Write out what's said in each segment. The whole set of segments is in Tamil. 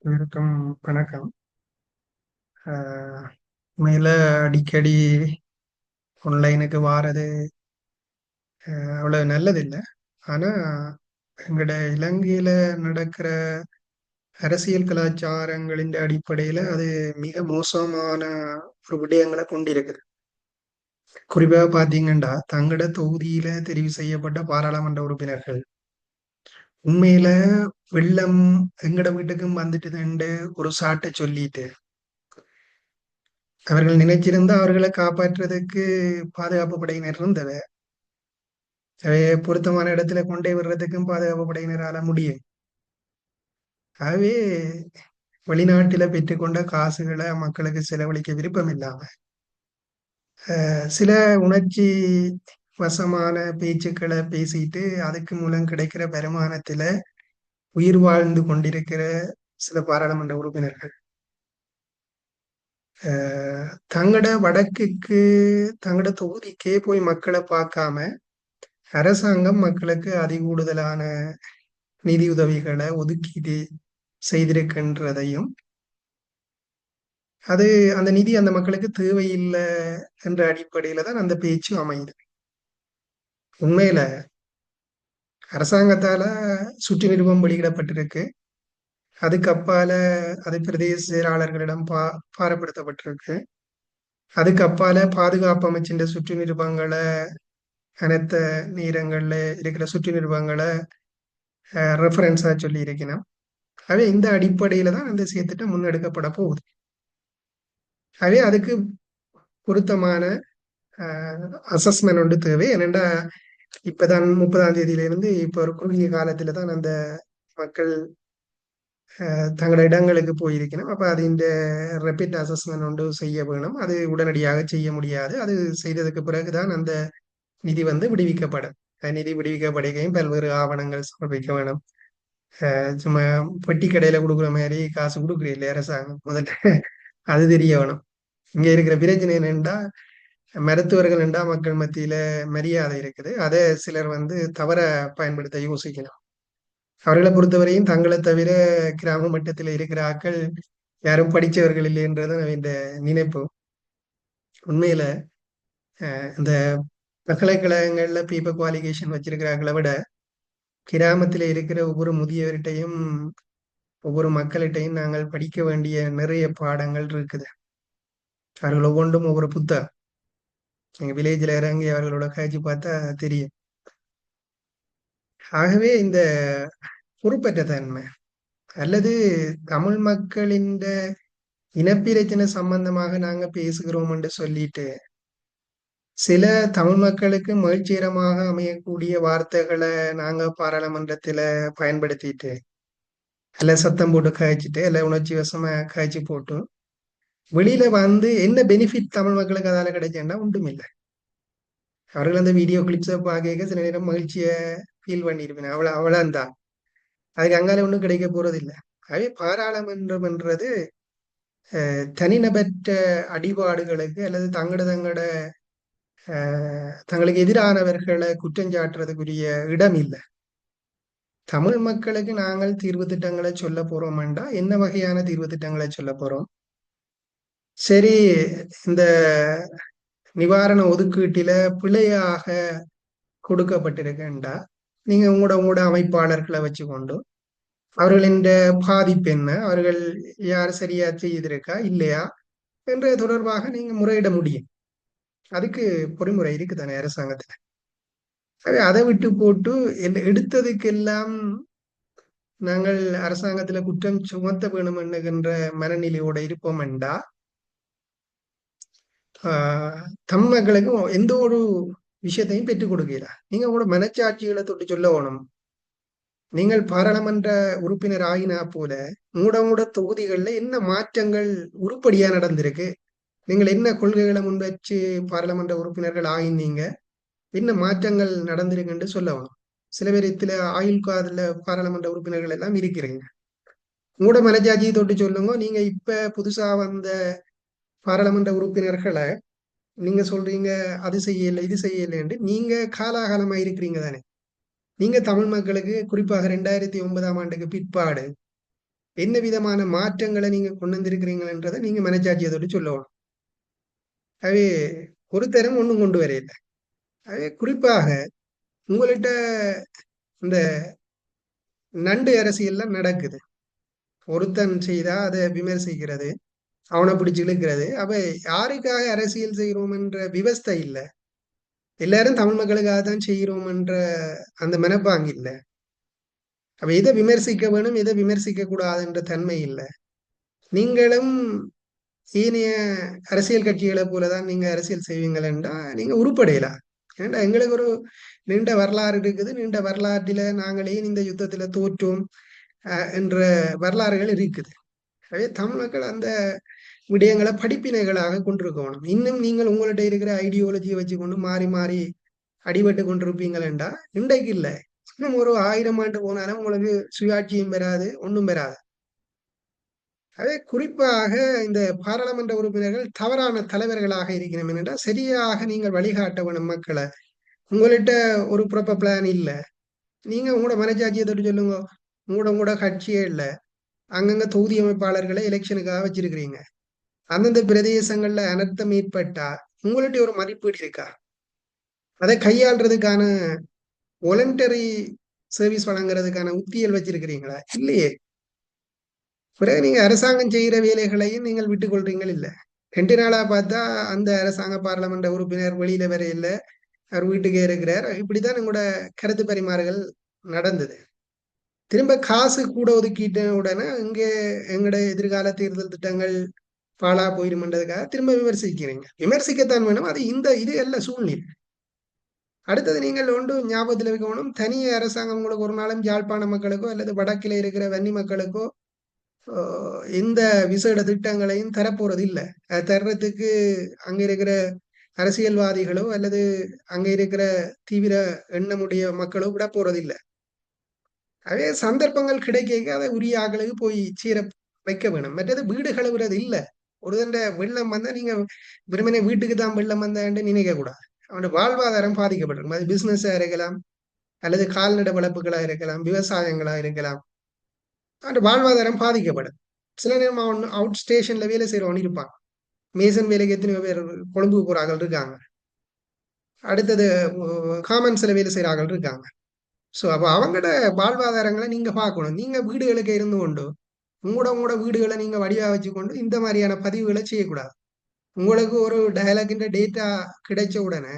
இருக்கும் வணக்கம். ஆஹ் உண்மையில அடிக்கடி ஆன்லைனுக்கு வாரது அவ்வளவு நல்லதில்லை. ஆனா எங்கட இலங்கையில நடக்கிற அரசியல் கலாச்சாரங்களின் அடிப்படையில அது மிக மோசமான ஒரு விடயங்களை கொண்டிருக்குது. குறிப்பாக பாத்தீங்கன்னா தங்கட தொகுதியில தெரிவு செய்யப்பட்ட பாராளுமன்ற உறுப்பினர்கள் உண்மையில வெள்ளம் எங்கட வீட்டுக்கும் வந்துட்டுதுன்னு ஒரு சாட்டை சொல்லிட்டு அவர்கள் நினைச்சிருந்தா அவர்களை காப்பாற்றுறதுக்கு பாதுகாப்பு படையினர் இருந்தவ. பொருத்தமான இடத்துல கொண்டே விடுறதுக்கும் பாதுகாப்பு படையினரால முடியும். ஆகவே வெளிநாட்டில பெற்றுக்கொண்ட காசுகளை மக்களுக்கு செலவழிக்க விருப்பம் இல்லாம சில உணர்ச்சி வசமான பேச்சுக்களை பேசிட்டு அதுக்கு மூலம் கிடைக்கிற வருமானத்துல உயிர் வாழ்ந்து கொண்டிருக்கிற சில பாராளுமன்ற உறுப்பினர்கள் தங்கட வடக்குக்கு தங்கட தொகுதிக்கே போய் மக்களை பார்க்காம அரசாங்கம் மக்களுக்கு அதிகூடுதலான நிதி உதவிகளை ஒதுக்கீடு செய்திருக்கின்றதையும் அது அந்த நிதி அந்த மக்களுக்கு தேவையில்லை என்ற அடிப்படையில தான் அந்த பேச்சு அமையுது. உண்மையில அரசாங்கத்தால சுற்று நிருபம் வெளியிடப்பட்டிருக்கு. அதுக்கு அப்பால அது பிரதேச செயலாளர்களிடம் பாரப்படுத்தப்பட்டிருக்கு. அதுக்கு அப்பால பாதுகாப்பு அமைச்சின் சுற்று நிருபங்களை அனைத்த நேரங்கள்ல இருக்கிற சுற்று நிருபங்களை ரெஃபரன்ஸா சொல்லி இருக்கணும். ஆகவே இந்த அடிப்படையில தான் அந்த செயற்திட்டம் முன்னெடுக்கப்பட போகுது. ஆகவே அதுக்கு பொருத்தமான அசஸ்மெண்ட் ஒன்று தேவை. ஏனென்றா இப்பதான் 30ஆம் தேதியிலிருந்து இப்ப ஒரு குறுகிய காலத்துல தான் அந்த மக்கள் தங்களோட இடங்களுக்கு போயிருக்கணும். அப்ப அது இந்த ரெபிட் அசஸ்மெண்ட் ஒன்று செய்ய வேணும். அது உடனடியாக செய்ய முடியாது. அது செய்ததுக்கு பிறகுதான் அந்த நிதி வந்து விடுவிக்கப்படும். நிதி விடுவிக்கப்படுகையும் பல்வேறு ஆவணங்கள் சமர்ப்பிக்க வேணும். சும்மா பெட்டி கடையில கொடுக்குற மாதிரி காசு கொடுக்குறீங்க அரசாங்கம் முதல்ல அது தெரிய வேணும். இங்க இருக்கிற பிரச்சனை என்னென்றா மருத்துவர்கள் என்றா மக்கள் மத்தியில மரியாதை இருக்குது. அதை சிலர் வந்து தவற பயன்படுத்த யோசிக்கணும். அவர்களை பொறுத்தவரையும் தங்களை தவிர கிராம மட்டத்தில் இருக்கிற ஆட்கள் யாரும் படித்தவர்கள் இல்லைன்றது இந்த நினைப்பு. உண்மையில இந்த பல்கலைக்கழகங்கள்ல பீப்பர் குவாலிஃபிகேஷன் வச்சிருக்கிறார்களை விட கிராமத்தில் இருக்கிற ஒவ்வொரு முதியவர்கிட்டையும் ஒவ்வொரு மக்கள்கிட்டையும் நாங்கள் படிக்க வேண்டிய நிறைய பாடங்கள் இருக்குது. அவர்கள் ஒவ்வொன்றும் ஒவ்வொரு புத்தகம். எங்க வில்லேஜில் இறங்கி அவர்களோட காட்சி பார்த்தா தெரியும். ஆகவே இந்த பொறுப்பற்ற தன்மை அல்லது தமிழ் மக்களின் இனப்பிரச்சனை சம்பந்தமாக நாங்க பேசுகிறோம் என்று சொல்லிட்டு சில தமிழ் மக்களுக்கு மகிழ்ச்சிகரமாக அமையக்கூடிய வார்த்தைகளை நாங்க பாராளுமன்றத்துல பயன்படுத்திட்டு அல்ல சத்தம் போட்டு காய்ச்சிட்டு அல்ல உணர்ச்சி வசமா காய்ச்சி போட்டு வெளியில வந்து என்ன பெனிஃபிட் தமிழ் மக்களுக்கு அதால கிடைச்சேன்னா ஒன்றும் இல்லை. அவர்கள் அந்த வீடியோ கிளிப்ஸை பார்க்க சில நேரம் மகிழ்ச்சியை ஃபீல் பண்ணியிருப்பேன். அவ்வளவுதான். அதுக்கு அங்கால ஒன்றும் கிடைக்க போறது இல்லை. அதே பாராளுமன்றம்ன்றது தனிநபற்ற அடிபாடுகளுக்கு அல்லது தங்களுக்கு எதிரானவர்களை குற்றஞ்சாட்டுறதுக்குரிய இடம் இல்லை. தமிழ் மக்களுக்கு நாங்கள் தீர்வு திட்டங்களை சொல்ல போறோம்டா என்ன வகையான தீர்வு திட்டங்களை சொல்ல போறோம்? சரி, இந்த நிவாரண ஒதுக்கீட்டில பிழையாக கொடுக்கப்பட்டிருக்கேன்டா நீங்க உங்களோட அமைப்பாளர்களை வச்சுக்கொண்டு அவர்களின் பாதிப்பு என்ன, அவர்கள் யார் சரியா செய்திருக்கா இல்லையா என்ற தொடர்பாக நீங்க முறையிட முடியும். அதுக்கு பொறிமுறை இருக்குதானே அரசாங்கத்துல. அதை விட்டு போட்டு எடுத்ததுக்கெல்லாம் நாங்கள் அரசாங்கத்துல குற்றம் சுமத்த வேணும் என்கின்ற மனநிலையோட இருப்போம் என்றா தமிழ் மக்களுக்கு எந்த ஒரு விஷயத்தையும் பெற்றுக் கொடுக்கல. நீங்க உங்களோட மனச்சாட்சிகளை தொட்டு சொல்ல வேணும். நீங்கள் பாராளுமன்ற உறுப்பினர் ஆகினா போல உங்களோட தொகுதிகளில் என்ன மாற்றங்கள் உருப்படியா நடந்திருக்கு, நீங்கள் என்ன கொள்கைகளை முன்வச்சு பாராளுமன்ற உறுப்பினர்கள் ஆகினீங்க, என்ன மாற்றங்கள் நடந்திருக்குன்னு சொல்ல வேணும். சில பேர் இதுல ஆயுள் காதல பாராளுமன்ற உறுப்பினர்கள் எல்லாம் இருக்கிறீங்க. உங்களோட மனச்சாட்சியை தொட்டு சொல்லுங்க. நீங்க இப்ப புதுசா வந்த பாராளுமன்ற உறுப்பினர்களை நீங்க சொல்றீங்க அது செய்யல இது செய்யலன்னு நீங்க காலாகாலமா இருக்கிறீங்க தானே. நீங்க தமிழ் மக்களுக்கு குறிப்பாக 2009ஆம் ஆண்டுக்கு பிற்பாடு என்ன விதமான மாற்றங்களை நீங்க கொண்டு வந்திருக்கிறீங்கன்றதை நீங்க மனச்சாட்சியத்தோடு சொல்லணும். அவே ஒருத்தரும் ஒண்ணும் கொண்டு வரையில. அவே குறிப்பாக உங்கள்கிட்ட இந்த நண்டு அரசியல்லாம் நடக்குது. ஒருத்தன் செய்தா அதை விமர்சிக்கிறது, அவனை பிடிச்சு இழுக்கிறது. அப்ப யாருக்காக அரசியல் செய்கிறோம் என்ற விவஸ்தை இல்ல. எல்லாரும் தமிழ் மக்களுக்காக தான் செய்கிறோம் என்ற அந்த மனப்பாங்கு இல்ல. அப்ப எதை விமர்சிக்க வேணும், எதை விமர்சிக்க கூடாது என்ற தன்மை இல்லை. நீங்களும் ஏனைய அரசியல் கட்சிகளை போலதான் நீங்க அரசியல் செய்வீங்களா, நீங்க உருப்படையலாம். ஏன்டா எங்களுக்கு ஒரு நீண்ட வரலாறு இருக்குது. நீண்ட வரலாற்றில நாங்களே இந்த யுத்தத்துல தோற்றோம் என்ற வரலாறுகள் இருக்குது. எனவே தமிழ் மக்கள் அந்த விடயங்களை படிப்பினைகளாக கொண்டிருக்கணும். இன்னும் நீங்கள் உங்கள்கிட்ட இருக்கிற ஐடியாலஜியை வச்சு கொண்டு மாறி மாறி அடிபட்டு கொண்டிருப்பீங்களா, இன்றைக்கு இல்லை, இன்னும் ஒரு 1000 ஆண்டு போனாலும் உங்களுக்கு சுயாட்சியும் பெறாது, ஒன்றும் பெறாது. அதே குறிப்பாக இந்த பாராளுமன்ற உறுப்பினர்கள் தவறான தலைவர்களாக இருக்கிறோம் என்றால் சரியாக நீங்கள் வழிகாட்ட வேணும் மக்களை. உங்கள்கிட்ட ஒரு ப்ராப்பர் பிளான் இல்லை. நீங்க உங்களோட மனச்சாட்சியத்தோடு சொல்லுங்க. உங்களோட கட்சியே இல்லை, அங்கங்க தொகுதி அமைப்பாளர்களை எலெக்ஷனுக்காக வச்சிருக்கிறீங்க. அந்தந்த பிரதேசங்கள்ல அனர்த்தம் ஏற்பட்டா உங்கள்ட்ட ஒரு மதிப்பீடு இருக்கா? அதை கையாளுறதுக்கான வாலண்டரி சர்வீஸ் வழங்குறதுக்கான உத்தியல் வச்சிருக்கிறீங்களா? இல்லையே. பிறகு நீங்க அரசாங்கம் செய்கிற வேலைகளையும் நீங்கள் விட்டுக் கொள்றீங்கள் இல்ல. 2 நாளா பார்த்தா அந்த அரசாங்க பாராளுமன்ற உறுப்பினர் வெளியில வர இல்ல, அவர் வீட்டுக்கே இருக்கிறார். இப்படித்தான் எங்களோட கருத்து பரிமாறுகள் நடந்தது. திரும்ப காசு கூட ஒதுக்கிட்ட உடனே இங்கே எங்களோட எதிர்கால தேர்தல் திட்டங்கள் பாழா போயிருமன்றதுக்காக திரும்ப விமர்சிக்கிறீங்க. விமர்சிக்கத்தான் வேணும். அது இது அல்ல சூழ்நிலை. அடுத்தது நீங்கள் ஒன்று ஞாபகத்தில் வைக்கணும். தனி அரசாங்கம் உங்களுக்கு ஒரு நாளும் யாழ்ப்பாண மக்களுக்கோ அல்லது வடக்கில இருக்கிற வன்னி மக்களுக்கோ இந்த விசேட திட்டங்களையும் தரப்போறது இல்லை. அது தர்றதுக்கு அங்க இருக்கிற அரசியல்வாதிகளோ அல்லது அங்க இருக்கிற தீவிர எண்ணமுடைய மக்களோ விட போறது இல்லை. அதே சந்தர்ப்பங்கள் கிடைக்க அதை உரிய ஆக்களுக்கு போய் சீர வைக்க வேணும். மற்றது வீடு கழுவுறது இல்லை. ஒரு தண்ட வெள்ளம் வந்தா நீங்க வெறுமனே வீட்டுக்கு தான் வெள்ளம் வந்தான்னு நினைக்க கூடாது. அவனோட வாழ்வாதாரம் பாதிக்கப்பட்டிருக்கும். அது பிசினஸா இருக்கலாம், அல்லது கால்நடை வளர்ப்புகளா இருக்கலாம், விவசாயங்களா இருக்கலாம். அவனோட வாழ்வாதாரம் பாதிக்கப்படும். சில நேரம் அவன் அவுட் ஸ்டேஷன்ல வேலை செய்யறவன் இருப்பான். மேசன் வேலைக்கு எத்தனையோ பேர் கொழும்பு போறார்கள் இருக்காங்க. அடுத்தது காமன்ஸ்ல வேலை செய்யறார்கள் இருக்காங்க. ஸோ அப்போ அவங்களோட வாழ்வாதாரங்களை நீங்க பார்க்கணும். நீங்க வீடுகளுக்கு இருந்து கொண்டு உங்களோட வீடுகளை நீங்க வடிவா வச்சுக்கொண்டு இந்த மாதிரியான பதிவுகளை செய்யக்கூடாது. உங்களுக்கு ஒரு டயலாக்ன்ற டேட்டா கிடைச்ச உடனே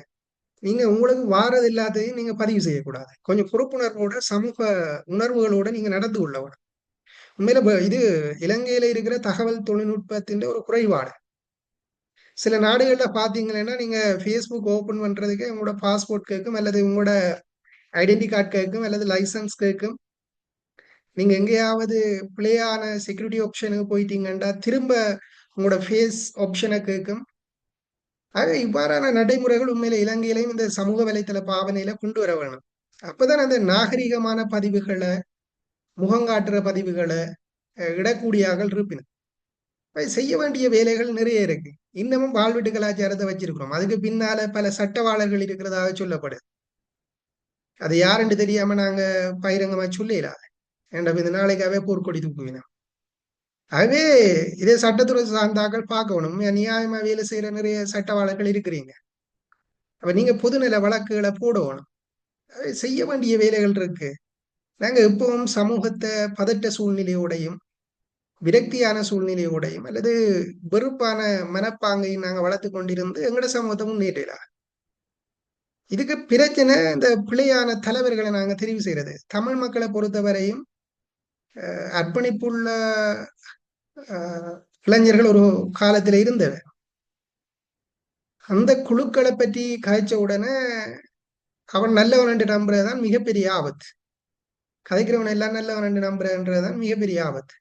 நீங்க உங்களுக்கு வாரது இல்லாததையும் நீங்க பதிவு செய்யக்கூடாது. கொஞ்சம் பொறுப்புணர்வோட சமூக உணர்வுகளோட நீங்க நடந்து கொள்ளணும். உண்மையில இது இலங்கையில இருக்கிற தகவல் தொழில்நுட்பத்தின் ஒரு குறைபாடு. சில நாடுகள்ல பாத்தீங்கன்னா நீங்க ஃபேஸ்புக் ஓபன் பண்றதுக்கு உங்களோட பாஸ்போர்ட் கேட்கும், அல்லது உங்களோட ஐடென்டி கார்டு கேட்கும், அல்லது லைசன்ஸ் கேட்கும். நீங்க எங்கேயாவது பிளேயான செக்யூரிட்டி ஆப்ஷனுக்கு போயிட்டீங்கன்னா திரும்ப உங்களோட ஃபேஸ் ஆப்ஷனை கேட்கும். ஆக இவ்வாறான நடைமுறைகள் உண்மையில இலங்கையிலையும் இந்த சமூக வலைத்தள பாவனையில கொண்டு வர வேணும். அப்பதான் அந்த நாகரிகமான பதிவுகளை, முகங்காட்டுற பதிவுகளை இடக்கூடியார்கள் இருப்பினும் செய்ய வேண்டிய வேலைகள் நிறைய இருக்கு. இன்னமும் வாழ்வீட்டு கலாச்சாரத்தை வச்சிருக்கிறோம். அதுக்கு பின்னால பல சட்டவாளர்கள் இருக்கிறதாக சொல்லப்படுது. அது யாருன்னு தெரியாம நாங்க பகிரங்கமா சொல்லலாம். ஏன்டா இந்த நாளைக்காவே போர்க்கொடி தூக்குவினோம். ஆகவே இதே சட்டத்துறை சார்ந்தாக்கள் பார்க்கணும். நியாயமா வேலை செய்யற நிறைய சட்டவாளர்கள் இருக்கிறீங்க. அப்ப நீங்க பொதுநல வழக்குகளை போடணும். செய்ய வேண்டிய வேலைகள் இருக்கு. நாங்க எப்பவும் சமூகத்தை பதட்ட சூழ்நிலையோடையும் விரக்தியான சூழ்நிலையோடையும் அல்லது வெறுப்பான மனப்பாங்கையும் நாங்க வளர்த்து கொண்டிருந்து எங்கட சமூகத்தை முன்னேற்றலாம். இதுக்கு பிரச்சனை இந்த பிழையான தலைவர்களை நாங்க தெரிவு செய்யறது. தமிழ் மக்களை பொறுத்தவரையும் அர்ப்பணிப்புள்ள இளைஞர்கள் ஒரு காலத்துல இருந்தவர். அந்த குழுக்களை பற்றி காய்ச்ச உடனே அவன் நல்லவன் என்று நம்புறதுதான் மிகப்பெரிய ஆபத்து. கதைக்கிறவன் எல்லாம் நல்லவன் என்று நம்புறதுன்றதுதான் மிகப்பெரிய ஆபத்து.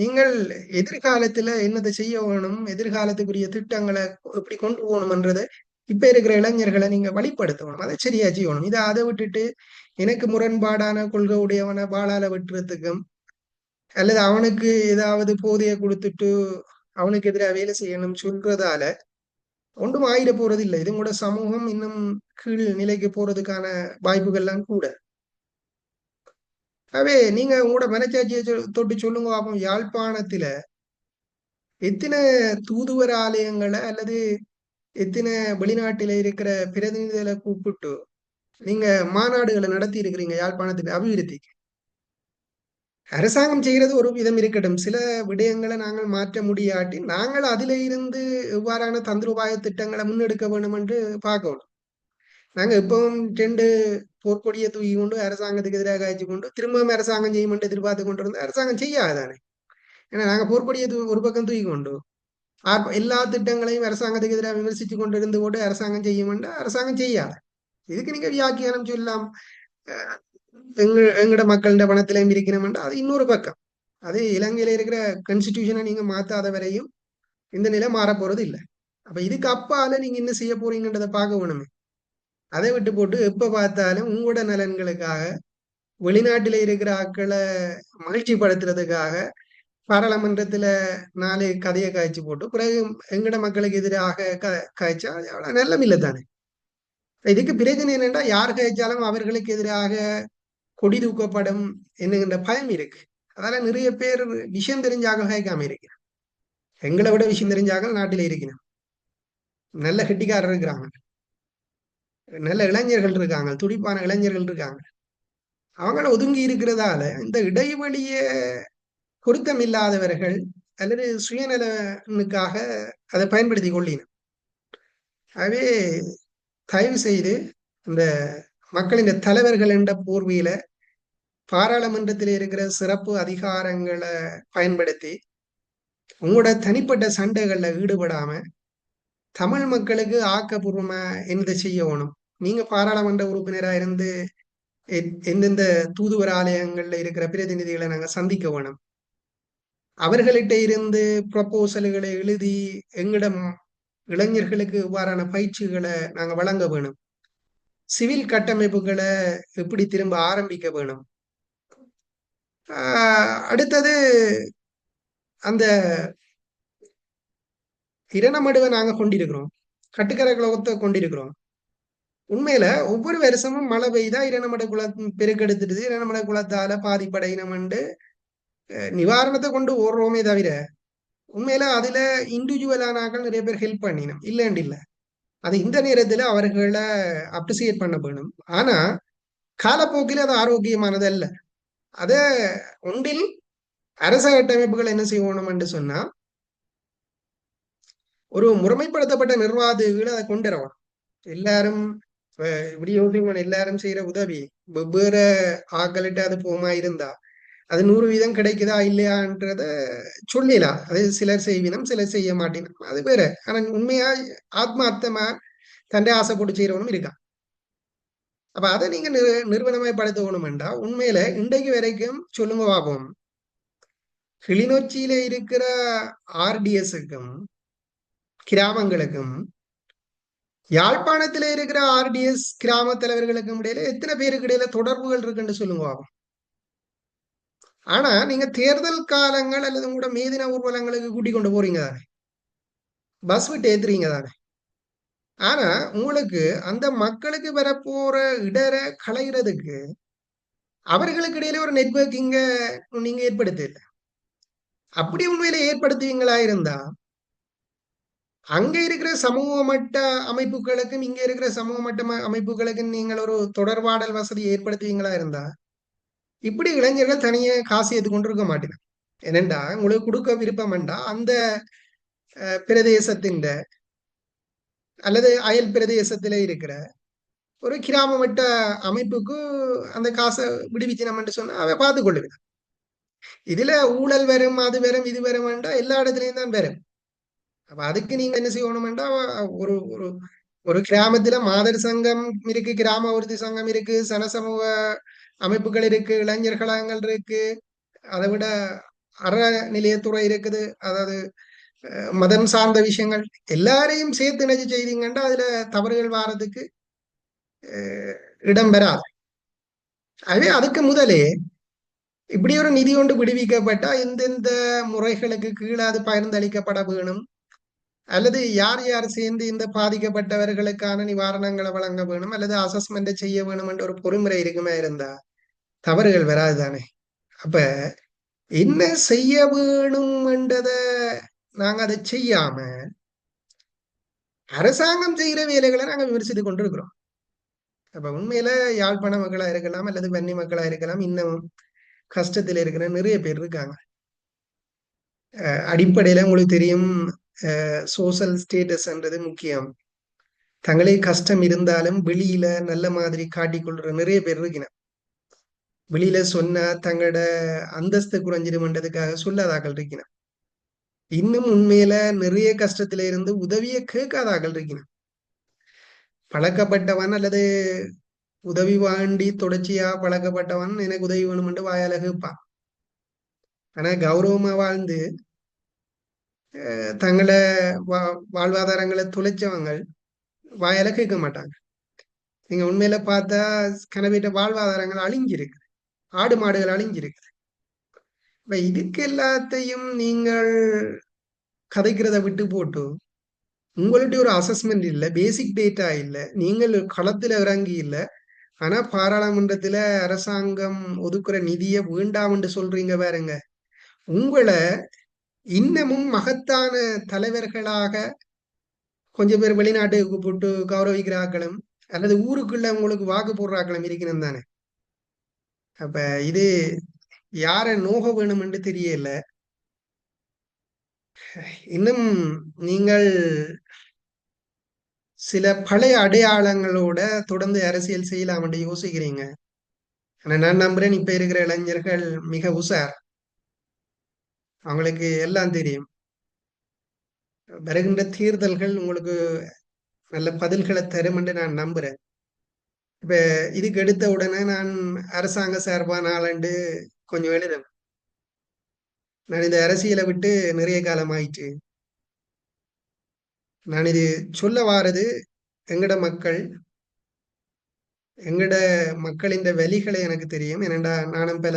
நீங்கள் எதிர்காலத்துல என்னதை செய்ய வேணும், எதிர்காலத்துக்குரிய திட்டங்களை எப்படி கொண்டு போகணும்ன்றதை இப்ப இருக்கிற இளைஞர்களை நீங்க வழிப்படுத்தணும். அதை சரியா செய்யணும். இதை அதை விட்டுட்டு எனக்கு முரண்பாடான கொள்கை உடையவனை வாழால வெட்டுறதுக்கும் அல்லது அவனுக்கு ஏதாவது போதையை கொடுத்துட்டு அவனுக்கு எதிராக வேலை செய்யணும் சொல்றதால ஒன்றும் ஆயிட போறது இல்லை. இது கூட சமூகம் இன்னும் கீழ் நிலைக்கு போறதுக்கான வாய்ப்புகள்லாம் கூட. அவே நீங்க உங்களோட மனச்சாட்சியை தொட்டு சொல்லுங்க பாப்போம். யாழ்ப்பாணத்துல எத்தனை தூதுவர் ஆலயங்களை அல்லது எத்தனை வெளிநாட்டில இருக்கிற பிரதிநிதிகளை கூப்பிட்டு நீங்க மாநாடுகளை நடத்தி இருக்கிறீங்க யாழ்ப்பாணத்துக்கு அபிவிருத்திக்கு. அரசாங்கம் செய்கிறது ஒரு விதம் இருக்கட்டும், சில விடயங்களை நாங்கள் மாற்ற முடியாட்டி நாங்கள் அதில இருந்து எவ்வாறான தந்திரோபாய திட்டங்களை முன்னெடுக்க வேண்டும் என்று பார்க்கணும். நாங்க எப்பவும் ரெண்டு போர்க்கொடியை தூக்கி கொண்டு அரசாங்கத்துக்கு எதிராக காய்ச்சி கொண்டு திரும்பவும் அரசாங்கம் செய்யும் என்று எதிர்பார்த்து கொண்டு இருந்தா அரசாங்கம் செய்யாதானே. ஏன்னா நாங்க போர்க்கொடியை ஒரு பக்கம் தூக்கி கொண்டு எல்லா திட்டங்களையும் அரசாங்கத்துக்கு எதிராக விமர்சித்து கொண்டு இருந்து கொண்டு அரசாங்கம் செய்யும் என்று அரசாங்கம் செய்யாது. இதுக்கு நீங்க வியாக்கியானம் சொல்லலாம். எங்கட மக்களோட பணத்திலையும் இருக்கணும்னா அது இன்னொரு பக்கம். அது இலங்கையில இருக்கிற கான்ஸ்டிடியூஷனை நீங்க மாத்தாத வரையும் இந்த நிலை மாற போறது இல்லை. அப்ப இதுக்கு அப்பால நீங்க என்ன செய்ய போறீங்கன்றதை பார்க்க வேணுமே. அதை விட்டு போட்டு எப்ப பார்த்தாலும் உங்களோட நலன்களுக்காக வெளிநாட்டில இருக்கிற ஆட்களை மகிழ்ச்சி படுத்துறதுக்காக பாராளுமன்றத்துல 4 கதையை காய்ச்சி போட்டு பிறகு எங்கட மக்களுக்கு எதிராக காய்ச்சா அவ்வளவு நல்லம் இல்லை தானே. இதுக்கு பிரச்சனை என்னன்னா யார் காய்ச்சாலும் அவர்களுக்கு எதிராக கொடி தூக்கப்படும் என்னங்கிற பயம் இருக்கு. அதனால நிறைய பேர் விஷயம் தெரிஞ்சாக காய்க்காம இருக்கிறான். எங்களை விட விஷயம் தெரிஞ்சாக நாட்டில இருக்கிறான். நல்ல கெட்டிக்காரர் இருக்கிறாங்க, நல்ல இளைஞர்கள் இருக்காங்க, துடிப்பான இளைஞர்கள் இருக்காங்க. அவங்கள ஒதுங்கி இருக்கிறதால இந்த இடைவெளிய பொருத்தம் இல்லாதவர்கள் அல்லது சுயநலனுக்காக அதை பயன்படுத்தி கொள்ளின. ஆகவே தயவு செய்து இந்த மக்களின் தலைவர்கள் என்ற போர்வையில பாராளுமன்றத்தில் இருக்கிற சிறப்பு அதிகாரங்களை பயன்படுத்தி உங்களோட தனிப்பட்ட சண்டைகள்ல ஈடுபடாம தமிழ் மக்களுக்கு ஆக்கப்பூர்வமா என்ன செய்யணும். நீங்க பாராளுமன்ற உறுப்பினரா இருந்து எந்தெந்த தூதுவர் ஆலயங்கள்ல இருக்கிற பிரதிநிதிகளை நாங்க சந்திக்க வேணும். அவர்களிட்ட இருந்து ப்ரப்போசல்களை எழுதி எங்களிடம் இளைஞர்களுக்கு இவ்வாறான பயிற்சிகளை நாங்க வழங்க வேணும். சிவில் கட்டமைப்புகளை எப்படி திரும்ப ஆரம்பிக்க வேணும். அடுத்தது அந்த இரணமடுவை நாங்க கொண்டிருக்கிறோம், கட்டுக்கரை குளத்தை கொண்டிருக்கிறோம். உண்மையில ஒவ்வொரு வருஷமும் மழை பெய்தா இரணமடை பெருக்கெடுத்துடுது. இரணமடை குளத்தால பாதிப்படையினம் நிவாரணத்தை கொண்டு ஓடுறோமே தவிர உண்மையில அதுல இண்டிவிஜுவலானாக்கள் நிறைய பேர் ஹெல்ப் பண்ணினோம் இல்லைன்னு இல்லை. அது இந்த நேரத்துல அவர்களை அப்ரிசியேட் பண்ண வேணும். ஆனா காலப்போக்கில் அது ஆரோக்கியமானது அல்ல. அத ஒன்றில் அரச கட்டமைப்புகள் என்ன செய்யணும் என்று சொன்னா ஒரு முறைமைப்படுத்தப்பட்ட நிர்வாகங்களை அதை கொண்டு வரணும். எல்லாரும் இப்படி யோசிக்கணும், எல்லாரும் செய்யற உதவி வெவ்வேறு ஆக்கள்கிட்ட அது போமா இருந்தா அது 100% கிடைக்குதா இல்லையான்றத சொல்லலாம். அது சிலர் செய்வினம், சிலர் செய்ய மாட்டேனும், அது வேற. ஆனா உண்மையா ஆத்மார்த்தமா தண்டை ஆசைப்பட்டு செய்யறவனும் இருக்கான். அப்ப அதை நீங்க நிறுவனமயப்படுத்தணும்டா உண்மையில இன்றைக்கு வரைக்கும் சொல்லுங்க பாப்போம். கிளிநொச்சியில இருக்கிற ஆர்டிஎஸ்க்கும் கிராமங்களுக்கும் யாழ்ப்பாணத்துல இருக்கிற ஆர்டிஎஸ் கிராம தலைவர்களுக்கும் இடையில எத்தனை பேருக்கு இடையில தொடர்புகள் இருக்குன்னு சொல்லுங்க பாப்போம். ஆனா நீங்க தேர்தல் காலங்கள் அல்லது உங்களோட மேதின ஊர்வலங்களுக்கு கூட்டிக் கொண்டு போறீங்க தானே, பஸ் விட்டு ஏத்துறீங்க தானே. ஆனா உங்களுக்கு அந்த மக்களுக்கு வரப்போற இடர களைகிறதுக்கு அவர்களுக்கு இடையில ஒரு நெட்வொர்க்கிங்க நீங்க ஏற்படுத்தல. அப்படி உண்மையில ஏற்படுத்துவீங்களா இருந்தா அங்க இருக்கிற சமூக மட்ட அமைப்புகளுக்கும் இங்க இருக்கிற சமூக மட்ட அமைப்புகளுக்கும் நீங்கள் ஒரு தொடர்பாடல் வசதி ஏற்படுத்துவீங்களா இருந்தா இப்படி இளைஞர்கள் தனியே காசு ஏத்து கொண்டு இருக்க மாட்டேங்க. என்னண்டா உங்களுக்கு கொடுக்க விருப்பம்டா அந்த பிரதேசத்தின் அல்லது அயல் பிரதேசத்துல இருக்கிற ஒரு கிராம மட்ட அமைப்புக்கு அந்த காசை விடுவிச்சு நம்ம சொன்னா அவ பார்த்து கொள்ளுவேன். இதுல ஊழல் வரும், அது வரும், இது வரும் வேண்டாம், எல்லா இடத்துலயும் தான் வரும். அப்ப அதுக்கு நீங்க என்ன செய்யணும்டா ஒரு ஒரு ஒரு கிராமத்துல மாதர் சங்கம் இருக்கு, கிராம உறுதி சங்கம் இருக்கு, சனசமூக அமைப்புகள் இருக்கு, இளைஞர் கழகங்கள் இருக்கு, அதை விட அறநிலையத்துறை இருக்குது, அதாவது மதம் சார்ந்த விஷயங்கள் எல்லாரையும் சேர்த்து நினைச்சு செய்தீங்கன்னா அதுல தவறுகள் வாரதுக்கு இடம் பெறாது. அதுவே அதுக்கு முதலே இப்படி ஒரு நிதி கொண்டு விடுவிக்கப்பட்டா எந்தெந்த முறைகளுக்கு கீழே அது பகிர்ந்தளிக்கப்பட வேணும் அல்லது யார் யார் சேர்ந்து இந்த பாதிக்கப்பட்டவர்களுக்கான நிவாரணங்களை வழங்க வேணும் அல்லது அசஸ்மெண்ட் செய்ய வேணும் என்ற ஒரு பொறிமுறை இருக்குமே இருந்தா தவறுகள் வராதுதானே. அப்ப என்ன செய்ய வேணும் என்றத நாங்க அதை செய்யாம அரசாங்கம் செய்கிற வேலைகளை நாங்க விமர்சித்துக் கொண்டிருக்கிறோம். அப்ப உண்மையில யாழ்ப்பாண மக்களா இருக்கலாம் அல்லது வன்னி மக்களா இருக்கலாம், இன்னும் கஷ்டத்தில் இருக்கிற நிறைய பேர் இருக்காங்க. அடிப்படையில உங்களுக்கு தெரியும், சோசியல் ஸ்டேட்டஸ்ன்றது முக்கியம். தங்களே கஷ்டம் இருந்தாலும் வெளியில நல்ல மாதிரி காட்டிக்கொள்ற நிறைய பேர் இருக்கணும். வெளியில சொன்னா தங்களோட அந்தஸ்து குறைஞ்சிருமன்றதுக்காக சொல்லாதாக்கள் இருக்கணும். இன்னும் உண்மையில நிறைய கஷ்டத்துல இருந்து உதவியை கேட்காதாக்கள் இருக்கணும். பழக்கப்பட்டவன் அல்லது உதவி வாண்டி தொடர்ச்சியா பழக்கப்பட்டவன் எனக்கு உதவி வேணும்னு வாயால கேட்பான். ஆனா கௌரவமா வாழ்ந்து தங்களை வாழ்வாதாரங்களை துளைச்சவங்க வாயால கேட்க மாட்டாங்க. நீங்க உண்மையில பார்த்தா கனவேற்ற வாழ்வாதாரங்கள் அழிஞ்சிருக்கு, ஆடு மாடுகள் அழிஞ்சிருக்கு. இப்ப இதுக்கு எல்லாத்தையும் நீங்கள் கதைக்கிறத விட்டு போட்டு உங்கள்ட்ட ஒரு அசஸ்மெண்ட் இல்லை, பேசிக் டேட்டா இல்லை, நீங்கள் களத்துல இறங்கி இல்லை, ஆனா பாராளுமன்றத்துல அரசாங்கம் ஒதுக்குற நிதியை வேண்டாம் என்று சொல்றீங்க பாருங்க. உங்களை இன்னமும் மகத்தான தலைவர்களாக கொஞ்சம் பேர் வெளிநாட்டுக்கு போட்டு கௌரவிக்கிறார்களும் அல்லது ஊருக்குள்ள உங்களுக்கு வாக்கு போடுறாக்களும் இருக்கணும் தானே. அப்ப இது யார நோக வேணும் என்று தெரியல. இன்னும் நீங்கள் சில பழைய அடையாளங்களோட தொடர்ந்து அரசியல் செய்யலாம் என்று யோசிக்கிறீங்க. ஆனா நான் நம்புறேன் இப்ப இருக்கிற இளைஞர்கள் மிக உஷார், அவங்களுக்கு எல்லாம் தெரியும். வருகின்ற தேர்தல்கள் உங்களுக்கு நல்ல பதில்களை தரும் என்று நான் நம்புறேன். இப்ப இதுக்கு எடுத்த உடனே நான் அரசாங்க சார்பான ஆளண்டு கொஞ்சம் எழுதும். நான் இந்த அரசியலை விட்டு நிறைய காலம் ஆயிட்டு. நான் இது சொல்ல வாரது எங்கட மக்கள், எங்கட மக்களின் வலிகளை எனக்கு தெரியும். ஏனென்றா நானும் பல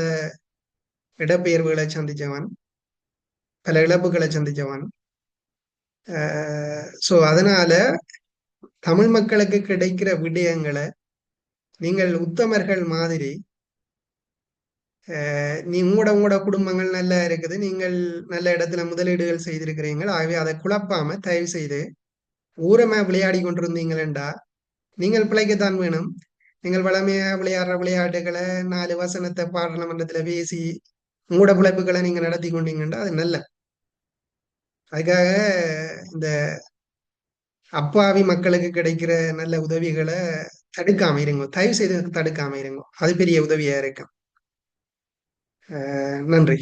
இடப்பெயர்வுகளை சந்திச்சவன், பல இழப்புகளை சந்திச்சவன். ஸோ அதனால தமிழ் மக்களுக்கு கிடைக்கிற விடயங்களை நீங்கள் உத்தமர்கள் மாதிரி, நீ உங்களோட குடும்பங்கள் நல்லா இருக்குது, நீங்கள் நல்ல இடத்துல முதலீடுகள் செய்திருக்கிறீங்க, ஆகவே அதை குழப்பாம தயவு செய்து ஊரமா விளையாடி கொண்டிருந்தீங்களா நீங்கள் பிழைக்கத்தான் வேணும். நீங்கள் வளமையா விளையாடுற விளையாட்டுகளை 4 வசனத்தை பாராளுமன்றத்துல பேசி உங்களோட பிழைப்புகளை நீங்க நடத்தி கொண்டீங்கன்னா அது நல்ல. அதுக்காக இந்த அப்பாவி மக்களுக்கு கிடைக்கிற நல்ல உதவிகளை தடுக்காம இருங்க, தயவு செய்து தடுக்காம இருங்க. அது பெரிய உதவியா இருக்கும். நன்றி.